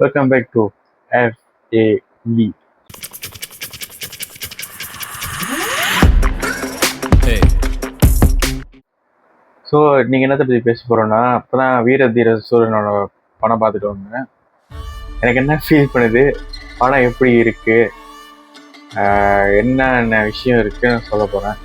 Welcome back to FAB. So நீங்கள் என்னத்தை பற்றி பேச போகிறோன்னா, இப்போ தான் வீர தீர சூரனோட படம் பார்த்துட்டு வந்தேன். எனக்கு என்ன ஃபீல் பண்ணுது, படம் எப்படி இருக்குது, என்னென்ன விஷயம் இருக்குன்னு சொல்ல போகிறேன்.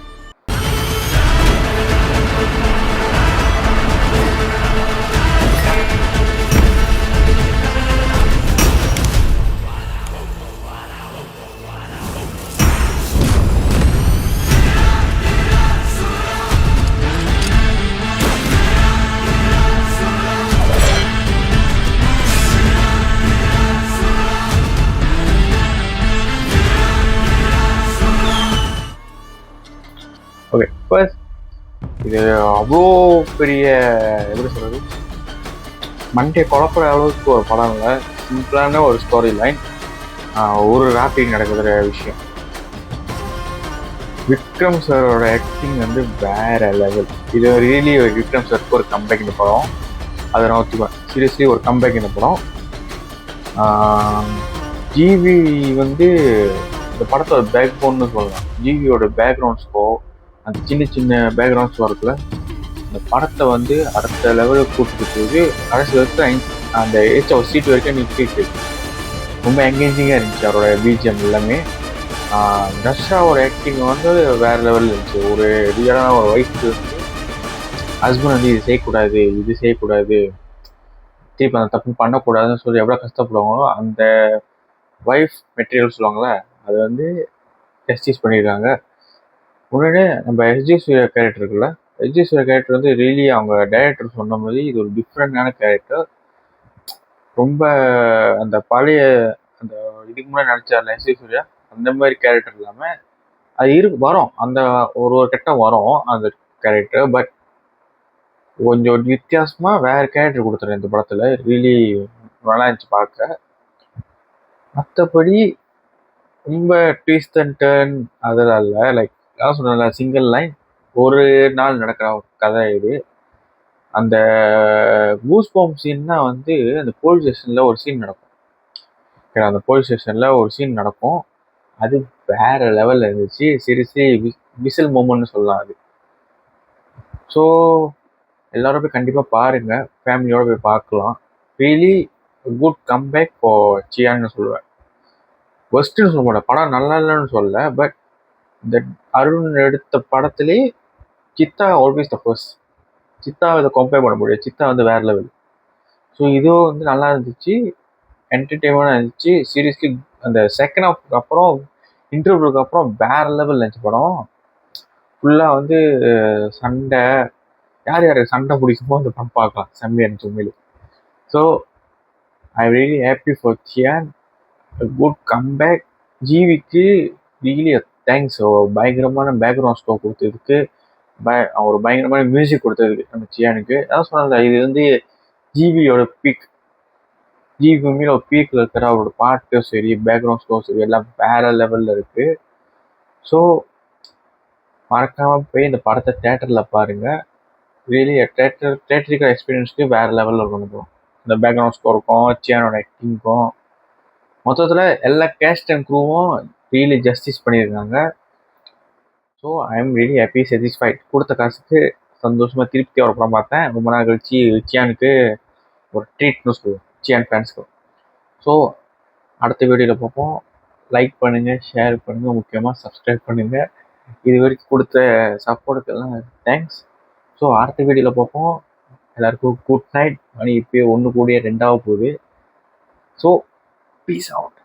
ஓகே, ஃபர்ஸ்ட் இது அவ்வளோ பெரிய எப்படி சொல்கிறது, மண்டே குழப்புற அளவுக்கு ஒரு படம் இல்லை. சிம்பிளான ஒரு ஸ்டோரி லைன், ஒரு ராப்பிங் நடக்கிற விஷயம். விக்ரம் சாரோட ஆக்டிங் வந்து வேற லெவல். இது ரியலி விக்ரம் சாருக்கு ஒரு கம்பேக் இந்த படம். அதை நான் ஒத்துக்குவேன், சீரியஸ்லி ஒரு கம்பேக் இந்த படம். ஜிவி வந்து இந்த படத்தோட பேக் போன்னு சொல்லலாம். ஜிவியோட பேக்ரவுண்ட் ஸ்கோர், அந்த சின்ன சின்ன பேக்ரவுண்ட் ஸ்கோருக்குள்ள இந்த படத்தை வந்து அடுத்த லெவலுக்கு கூப்பிட்டு போய் கடைசி வரைக்கும் அந்த ஒரு சீட் வரைக்கும் நிற்கிட்டு ரொம்ப என்கேஜிங்காக இருந்துச்சு. அவரோட பிஜிஎம் எல்லாமே. தர்ஷாவோட ஆக்டிங் வந்து வேற லெவலில் இருந்துச்சு. ஒரு ரியலான ஒரு ஒய்ஃப்க்கு வந்து ஹஸ்பண்ட் வந்து இது செய்யக்கூடாது, திருப்பி அந்த தப்பு பண்ணக்கூடாதுன்னு சொல்லி எவ்வளோ கஷ்டப்படுவாங்களோ அந்த ஒய்ஃப் மெட்டீரியல் சொல்லுவாங்களே, அதை வந்து ஜஸ்டிஸ் பண்ணியிருக்காங்க. உடனே நம்ம எஸ்ஜே சூர்யா கேரக்டர் இருக்குல்ல, எஸ்ஜே சூர்யா கேரக்டர் வந்து ரியலி அவங்க டைரக்டர் சொன்ன மாதிரி இது ஒரு டிஃப்ரெண்டான கேரக்டர். ரொம்ப அந்த பழைய அந்த இதுக்கு முன்னாடி நடிச்சார்ல எஸ்ஜே சூர்யா, அந்த மாதிரி கேரக்டர் இல்லாமல் அது வரும், அந்த ஒரு கட்டம் வரும் அந்த கேரக்டர். பட் கொஞ்சம் வித்தியாசமாக வேற கேரக்டர் கொடுத்துறேன் இந்த படத்தில். ரியலி நல்லா இருந்துச்சு பார்க்க. மற்றபடி ரொம்ப ட்விஸ்ட் அண்ட் டர்ன் அதெல்லாம் இல்லை. லைக் அதான் சொன்னல, சிங்கிள் லைன், ஒரு நாள் நடக்கிற கதை இது. அந்த கூஸ்பம்ப் சீன்னா வந்து அந்த போலீஸ் ஸ்டேஷனில் ஒரு சீன் நடக்கும். அந்த போலீஸ் ஸ்டேஷனில் ஒரு சீன் நடக்கும், அது வேற லெவலில் இருந்துச்சு. சீரியஸ்லி விசில் மொமெண்ட்னு சொல்லலாம் அது. ஸோ எல்லாரும் போய் கண்டிப்பாக பாருங்கள், ஃபேமிலியோடு போய் பார்க்கலாம். ரியலி குட் கம்பேக் ஃபார் சியான்னு சொல்லுவேன். ஃபர்ஸ்ட்டுன்னு சொல்ல மாட்டேன், படம் நல்லா இல்லைன்னு சொல்ல. பட் இந்த அருண் எடுத்த படத்திலே சித்தா ஆல்வேஸ் த ஃபர்ஸ்ட். சித்தாவை இதை கம்பேர் பண்ண முடியாது, சித்தா வந்து வேற லெவல். ஸோ இதுவும் வந்து நல்லா இருந்துச்சு, என்டர்டெயின்மெண்டாக இருந்துச்சு. சீரியஸ்லி அந்த செகண்ட் ஹாஃப்க்கு அப்புறம், இன்டர்வியூக்கு அப்புறம் வேற லெவல் இருந்துச்சு படம். ஃபுல்லாக வந்து சண்டை, யார் யாருக்கு சண்டை பிடிக்குமோ அந்த படம் பார்க்கலாம், செம்மையாக இருந்துச்சு உண்மையிலே. So I really happy for Chiyaan, good comeback. ஜிவிக்கு ரியலி தேங்க்ஸ், பயங்கரமான பேக்ரவுண்ட் ஸ்கோர் கொடுத்ததுக்கு, ஒரு பயங்கரமான மியூசிக் கொடுத்ததுக்கு நம்ம சியானுக்கு. அதான் சொன்னால, இது வந்து ஜிவியோட பீக். ஜிவி உண்மையில ஒரு பீக்கில் இருக்கிற அவரோட பாட்டும் சரி, பேக்ரவுண்ட் ஸ்கோர் சரி, எல்லாம் வேற லெவலில் இருக்கு. ஸோ மறக்காமல் போய் இந்த படத்தை தேட்டரில் பாருங்கள். ரியலி தேட்டரிக்கல் எக்ஸ்பீரியன்ஸ்க்கு வேற லெவலில் இருக்கணும். இந்த பேக்ரவுண்ட் ஸ்கோருக்கும் சியானோட ஆக்டிங்க்கும் மொத்தத்தில் எல்லா கேஸ்ட் அண்ட் க்ரூவும் ரியலி ஜஸ்டிஸ் பண்ணியிருக்காங்க. So I am really happy, satisfied. கொடுத்த காசுக்கு சந்தோஷமாக திருப்தியாக ஒரு படம் பார்த்தேன். ரொம்ப நாள் கழிச்சு சியானுக்கு ஒரு ட்ரீட்னு சொல்லுவோம், சியான் ஃபேன்ஸ்க்கு. ஸோ அடுத்த வீடியோவில் பார்ப்போம். லைக் பண்ணுங்கள், ஷேர் பண்ணுங்கள், முக்கியமாக சப்ஸ்கிரைப் பண்ணுங்கள். இது வரைக்கும் கொடுத்த சப்போர்ட்டுக்கெல்லாம் தேங்க்ஸ். ஸோ அடுத்த வீடியோவில் பார்ப்போம். எல்லாருக்கும் குட் நைட். மணி இப்போயே 1 கூடிய 2 போகுது. So peace out.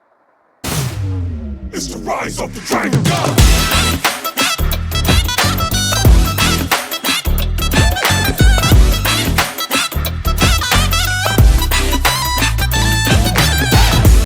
It's the rise of the dragon.